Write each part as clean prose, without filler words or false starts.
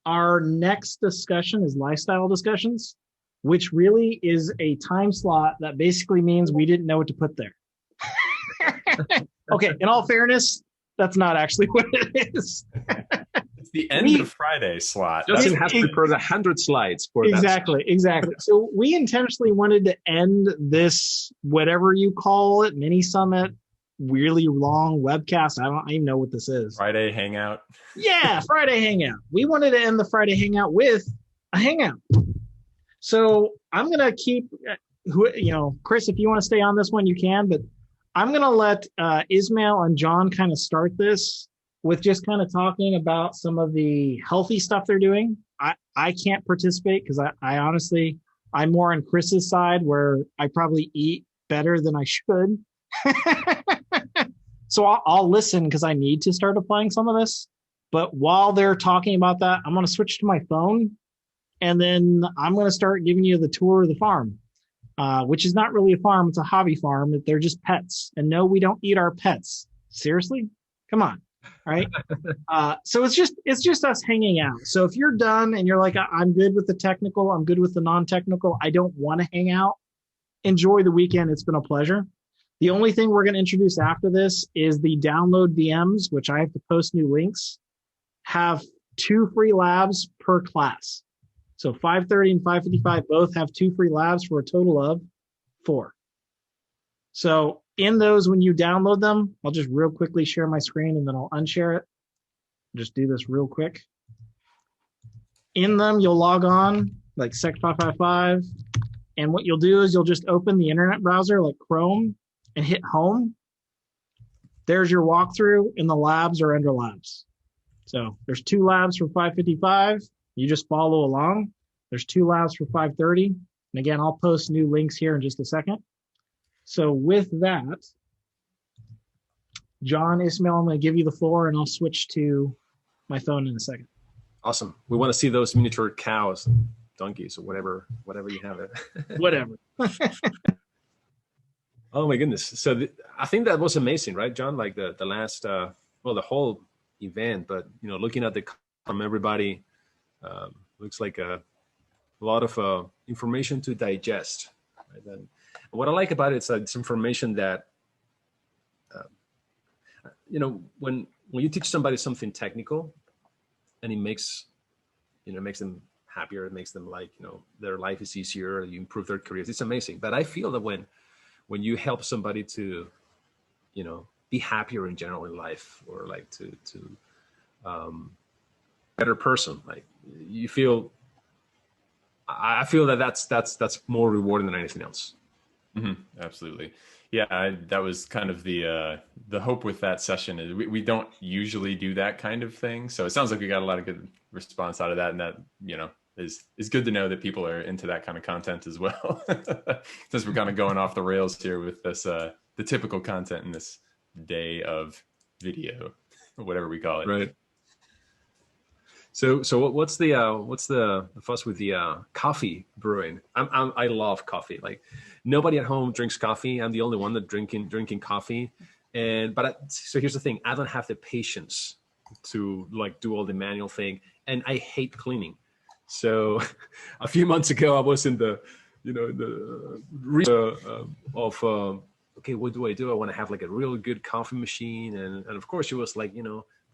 Our next discussion is lifestyle discussions, which really is a time slot that basically means we didn't know what to put there. Okay, in all fairness, that's not actually what it is. It's the end of Friday slot. Justin has prepared 100 slides for that. Exactly. So we intentionally wanted to end this, whatever you call it, mini summit, really long webcast. I don't even know what this is. Friday hangout. Yeah, Friday hangout. We wanted to end the Friday hangout with a hangout. So I'm going to keep, Chris, if you want to stay on this one, you can, but I'm going to let Ismail and John kind of start this with just kind of talking about some of the healthy stuff they're doing. I can't participate because I honestly, I'm more on Chris's side where I probably eat better than I should. So I'll listen because I need to start applying some of this. But while they're talking about that, I'm going to switch to my phone and then I'm going to start giving you the tour of the farm, which is not really a farm. It's a hobby farm. They're just pets. And no, we don't eat our pets. Seriously? Come on. Right. So it's just us hanging out. So if you're done and you're like, I'm good with the technical, I'm good with the non-technical, I don't want to hang out, enjoy the weekend. It's been a pleasure. The only thing we're going to introduce after this is the download VMs, which I have to post new links, have 2 free labs per class. So 530 and 555 both have 2 free labs for a total of 4. So in those, when you download them, I'll just real quickly share my screen and then I'll unshare it. Just do this real quick. In them, you'll log on like Sec555. And what you'll do is you'll just open the internet browser like Chrome and hit home. There's your walkthrough and the labs are under labs. So there's 2 labs for 555. You just follow along. There's 2 labs for 530. And again, I'll post new links here in just a second. So with that, John, Ismail, I'm going to give you the floor and I'll switch to my phone in a second. Awesome. We want to see those miniature cows and donkeys or whatever you have it. Whatever. Oh my goodness. So I think that was amazing, right, John? Like the last, the whole event, but looking at from everybody, looks like a lot of information to digest. Right? And what I like about it is that it's information that, when you teach somebody something technical, and it makes them happier, it makes them like their life is easier, you improve their careers. It's amazing. But I feel that when you help somebody to, be happier in general in life, or like to better person, like I feel that that's more rewarding than anything else. Mm-hmm. Absolutely. Yeah, that was kind of the hope with that session. Is we don't usually do that kind of thing, so it sounds like we got a lot of good response out of that, and that is good to know that people are into that kind of content as well. Since we're kind of going off the rails here with this the typical content in this day of video, or whatever we call it. Right. So what's the fuss with the coffee brewing? I love coffee. Like nobody at home drinks coffee. I'm the only one that drinking coffee. So here's the thing: I don't have the patience to like do all the manual thing, and I hate cleaning. So a few months ago, I was in the okay, what do I do? I want to have like a real good coffee machine, and of course, it was like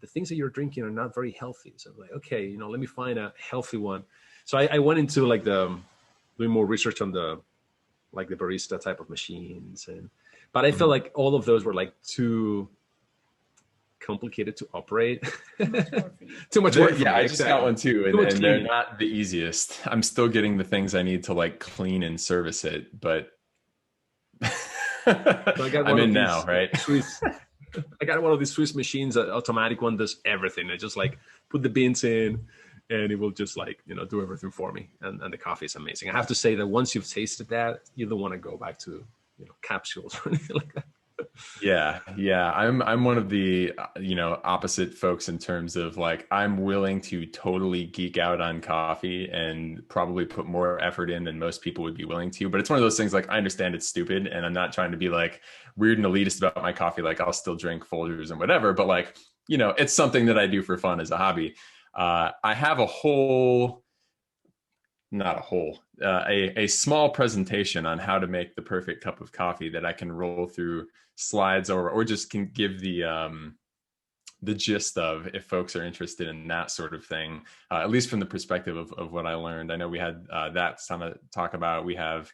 the things that you're drinking are not very healthy. So I'm like, okay, let me find a healthy one. So I went into like doing more research on the barista type of machines, but I felt like all of those were like too complicated to operate. Too much work. Yeah, I just got one too, and they're not the easiest. I'm still getting the things I need to like clean and service it, but I'm in now, right? I got one of these Swiss machines, an automatic one, does everything. I just like put the beans in and it will just like, do everything for me. And the coffee is amazing. I have to say that once you've tasted that, you don't want to go back to, capsules or anything like that. Yeah. I'm one of the, opposite folks in terms of like, I'm willing to totally geek out on coffee and probably put more effort in than most people would be willing to. But it's one of those things like, I understand it's stupid and I'm not trying to be like weird and elitist about my coffee. Like I'll still drink Folgers and whatever, but like, it's something that I do for fun as a hobby. I have a whole, not a whole, a small presentation on how to make the perfect cup of coffee that I can roll through slides or just can give the gist of if folks are interested in that sort of thing, at least from the perspective of what I learned. I know we had that to talk about. We have,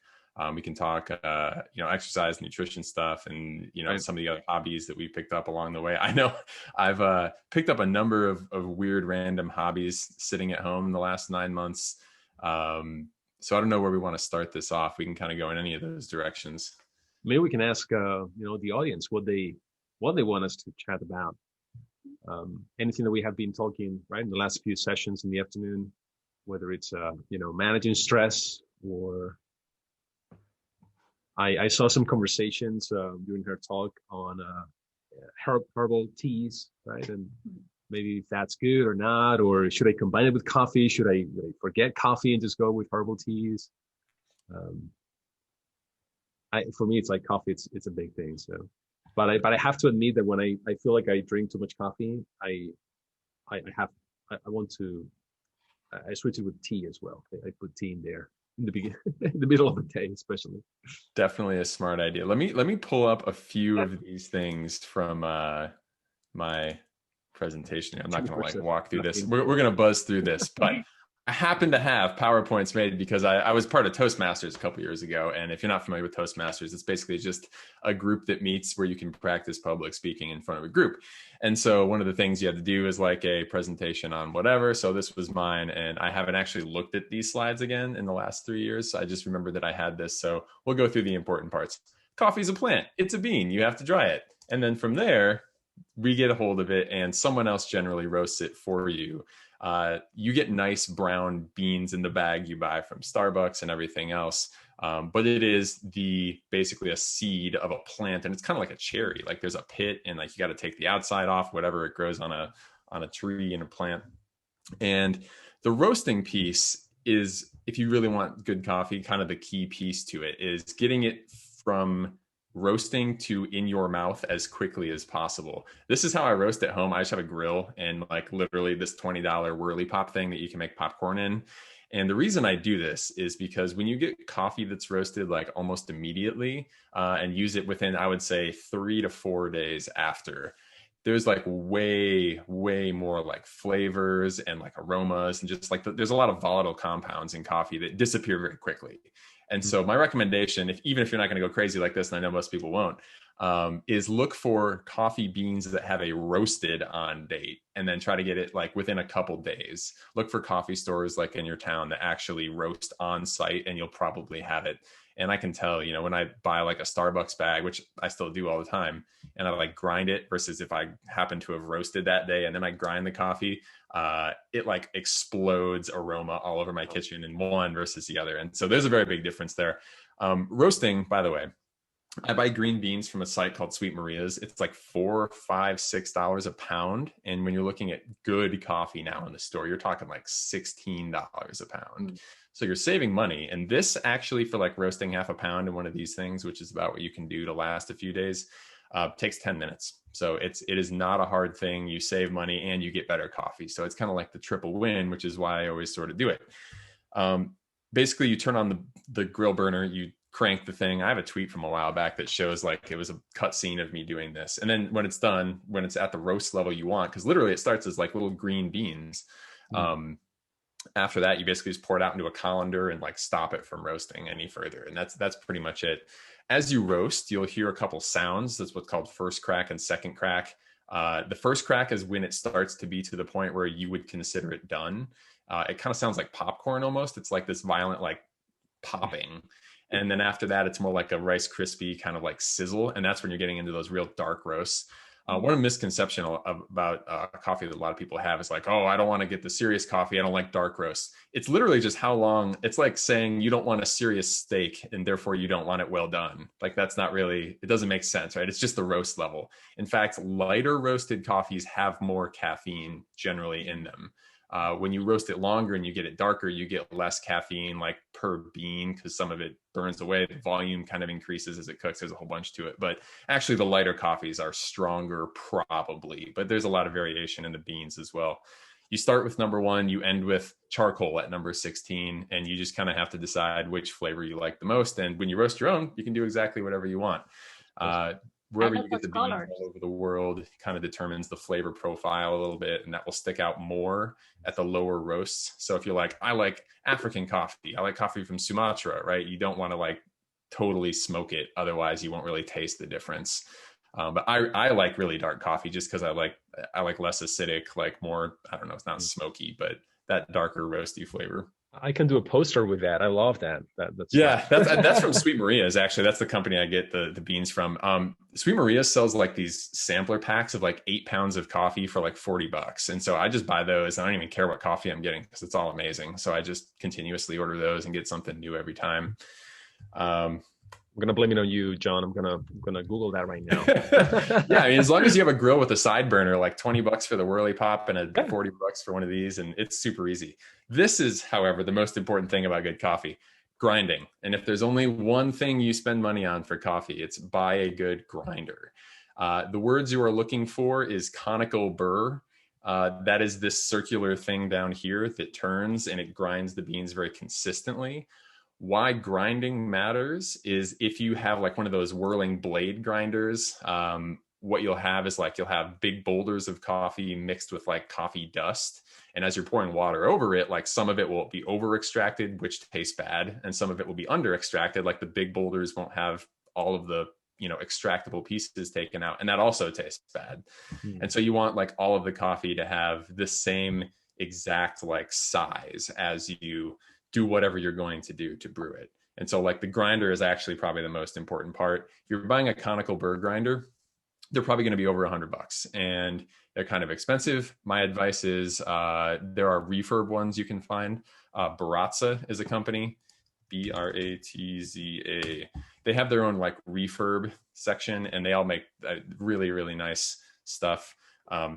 we can talk, exercise, nutrition stuff, and, some of the other hobbies that we picked up along the way. I know I've picked up a number of weird random hobbies sitting at home in the last 9 months. So I don't know where we want to start this off. We can kind of go in any of those directions. Maybe we can ask, the audience what they want us to chat about. Anything that we have been talking right in the last few sessions in the afternoon, whether it's managing stress, or I saw some conversations during her talk on herbal teas, right? And maybe if that's good or not, or should I combine it with coffee? Should I forget coffee and just go with herbal teas? For me, it's like coffee. It's a big thing. So. But I have to admit that when I feel like I drink too much coffee, I switch it with tea as well. I put tea in there in the beginning, in the middle of the day, especially. Definitely a smart idea. Let me pull up a few of these things from my presentation. I'm not going to walk through this. We're going to buzz through this, but I happen to have PowerPoints made because I was part of Toastmasters a couple years ago. And if you're not familiar with Toastmasters, it's basically just a group that meets where you can practice public speaking in front of a group. And so one of the things you have to do is like a presentation on whatever. So this was mine, and I haven't actually looked at these slides again in the last 3 years. I just remember that I had this. So we'll go through the important parts. Coffee's a plant. It's a bean. You have to dry it. And then from there, we get a hold of it and someone else generally roasts it for you. You get nice brown beans in the bag you buy from Starbucks and everything else. But it is basically a seed of a plant, and it's kind of like a cherry. Like there's a pit, and like you got to take the outside off, whatever it grows on a tree and a plant. And the roasting piece is, if you really want good coffee, kind of the key piece to it is getting it from roasting to in your mouth as quickly as possible. This is how I roast at home. I just have a grill and like literally this $20 whirly pop thing that you can make popcorn in. And the reason I do this is because when you get coffee that's roasted like almost immediately and use it within, I would say 3 to 4 days after, there's like way more like flavors and like aromas and just like there's a lot of volatile compounds in coffee that disappear very quickly. And so my recommendation, even if you're not going to go crazy like this, and I know most people won't, is look for coffee beans that have a roasted on date and then try to get it like within a couple days. Look for coffee stores like in your town that actually roast on site, and you'll probably have it. And I can tell, when I buy like a Starbucks bag, which I still do all the time, and I like grind it versus if I happen to have roasted that day and then I grind the coffee, it like explodes aroma all over my kitchen in one versus the other. And so there's a very big difference there. Roasting, by the way, I buy green beans from a site called Sweet Maria's. It's like $4, $5, $6 a pound. And when you're looking at good coffee now in the store, you're talking like $16 a pound. So you're saving money. And this actually, for like roasting half a pound in one of these things, which is about what you can do to last a few days, takes 10 minutes. So it is not a hard thing. You save money and you get better coffee. So it's kind of like the triple win, which is why I always sort of do it. Basically, you turn on the grill burner, you crank the thing. I have a tweet from a while back that shows like it was a cut scene of me doing this. And then when it's done, when it's at the roast level you want, because literally it starts as like little green beans. After that, you basically just pour it out into a colander and like stop it from roasting any further. And that's pretty much it. As you roast, you'll hear a couple sounds. That's what's called first crack and second crack. The first crack is when it starts to be to the point where you would consider it done. It kind of sounds like popcorn almost. It's like this violent like popping. And then after that, it's more like a Rice Krispie kind of like sizzle. And that's when you're getting into those real dark roasts. One misconception about coffee that a lot of people have is like, oh, I don't want to get the serious coffee. I don't like dark roasts. It's literally just how long. It's like saying you don't want a serious steak and therefore you don't want it well done. Like that's not really, it doesn't make sense, right? It's just the roast level. In fact, lighter roasted coffees have more caffeine generally in them. When you roast it longer and you get it darker, you get less caffeine like per bean because some of it burns away. The volume kind of increases as it cooks. There's a whole bunch to it. But actually the lighter coffees are stronger probably, but there's a lot of variation in the beans as well. you start with number 1, you end with charcoal at number 16, and you just kind of have to decide which flavor you like the most. And when you roast your own, you can do exactly whatever you want. Wherever you get the beans all over the world kind of determines the flavor profile a little bit, and that will stick out more at the lower roasts. So if you're like, I like African coffee, I like coffee from Sumatra, right? You don't want to like totally smoke it. Otherwise you won't really taste the difference. But I like really dark coffee just because I like less acidic, like more, I don't know, it's not smoky, but that darker roasty flavor. I can do a poster with that. I love that. That's from Sweet Maria's. Actually, that's the company I get the beans from. Sweet Maria sells like these sampler packs of like 8 pounds of coffee for like $40. And so I just buy those. I don't even care what coffee I'm getting because it's all amazing. So I just continuously order those and get something new every time. I'm gonna blame it on you, John. I'm gonna Google that right now. Yeah, I mean, as long as you have a grill with a side burner, like $20 for the whirly pop and $40 for one of these, and it's super easy. This is, however, the most important thing about good coffee: grinding. And if there's only one thing you spend money on for coffee, it's buy a good grinder. The words you are looking for is conical burr. That is this circular thing down here that turns and it grinds the beans very consistently. Why grinding matters is if you have like one of those whirling blade grinders, what you'll have is like you'll have big boulders of coffee mixed with like coffee dust. And as you're pouring water over it, like some of it will be over extracted, which tastes bad. And some of it will be under extracted. Like the big boulders won't have all of the, extractable pieces taken out. And that also tastes bad. And so you want like all of the coffee to have the same exact like size as you do whatever you're going to do to brew it. And so like the grinder is actually probably the most important part. If you're buying a conical burr grinder, they're probably going to be over $100 and they're kind of expensive. My advice is there are refurb ones you can find. Baratza is a company, Bratza. They have their own like refurb section and they all make really, really nice stuff.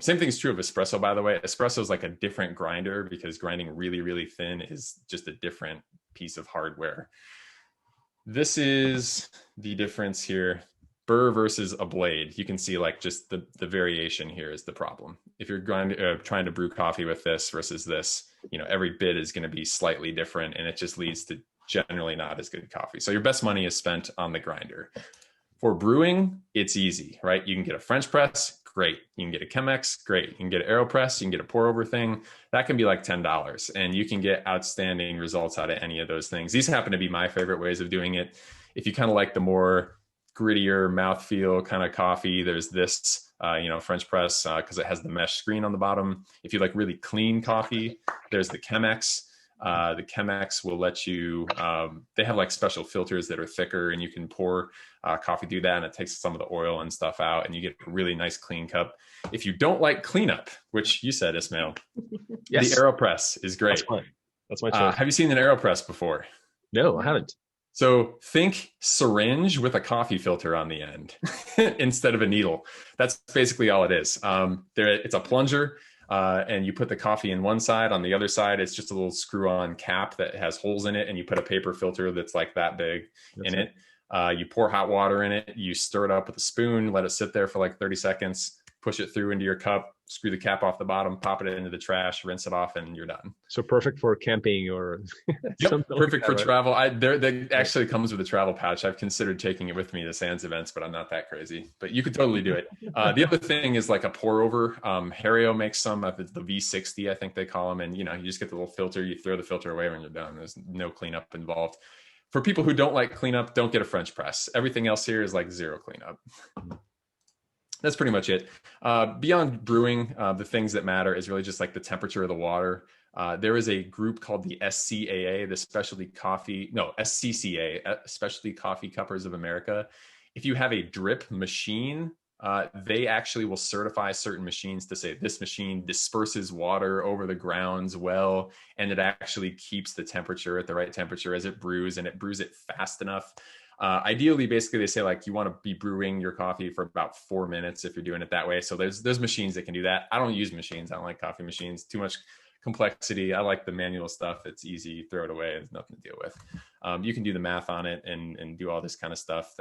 Same thing is true of espresso, by the way. Espresso is like a different grinder because grinding really, really thin is just a different piece of hardware. This is the difference here. Burr versus a blade. You can see like just the variation here is the problem. If you're trying to brew coffee with this versus this, every bit is going to be slightly different and it just leads to generally not as good coffee. So your best money is spent on the grinder. For brewing, it's easy, right? You can get a French press. Great. You can get a Chemex. Great. You can get an Aeropress. You can get a pour over thing. That can be like $10 and you can get outstanding results out of any of those things. These happen to be my favorite ways of doing it. If you kind of like the more grittier mouthfeel kind of coffee, there's this, French press because it has the mesh screen on the bottom. If you like really clean coffee, there's the Chemex. The Chemex will let you, they have like special filters that are thicker and you can pour coffee through that and it takes some of the oil and stuff out and you get a really nice clean cup. If you don't like cleanup, which you said, Ismail, yes, the Aeropress is great. That's my choice. Have you seen an Aeropress before? No, I haven't. So think syringe with a coffee filter on the end instead of a needle. That's basically all it is. It's a plunger. And you put the coffee in one side. On the other side, it's just a little screw-on cap that has holes in it, and you put a paper filter that's like that big in it. You pour hot water in it. You stir it up with a spoon, let it sit there for like 30 seconds, push it through into your cup, screw the cap off the bottom, pop it into the trash, rinse it off, and you're done. So perfect for camping or something. Perfect for travel. There actually comes with a travel pouch. I've considered taking it with me to Sands events, but I'm not that crazy. But you could totally do it. The other thing is like a pour over. Hario makes some. The V60, I think they call them. And you just get the little filter. You throw the filter away when you're done. There's no cleanup involved. For people who don't like cleanup, don't get a French press. Everything else here is like zero cleanup. That's pretty much it. Beyond brewing, the things that matter is really just like the temperature of the water. There is a group called the SCCA, Specialty Coffee Cuppers of America. If you have a drip machine, they actually will certify certain machines to say this machine disperses water over the grounds well, and it actually keeps the temperature at the right temperature as it brews, and it brews it fast enough. Ideally, basically, they say like you want to be brewing your coffee for about 4 minutes if you're doing it that way. So there's machines that can do that. I don't use machines. I don't like coffee machines. Too much complexity. I like the manual stuff. It's easy. Throw it away. There's nothing to deal with. You can do the math on it and do all this kind of stuff.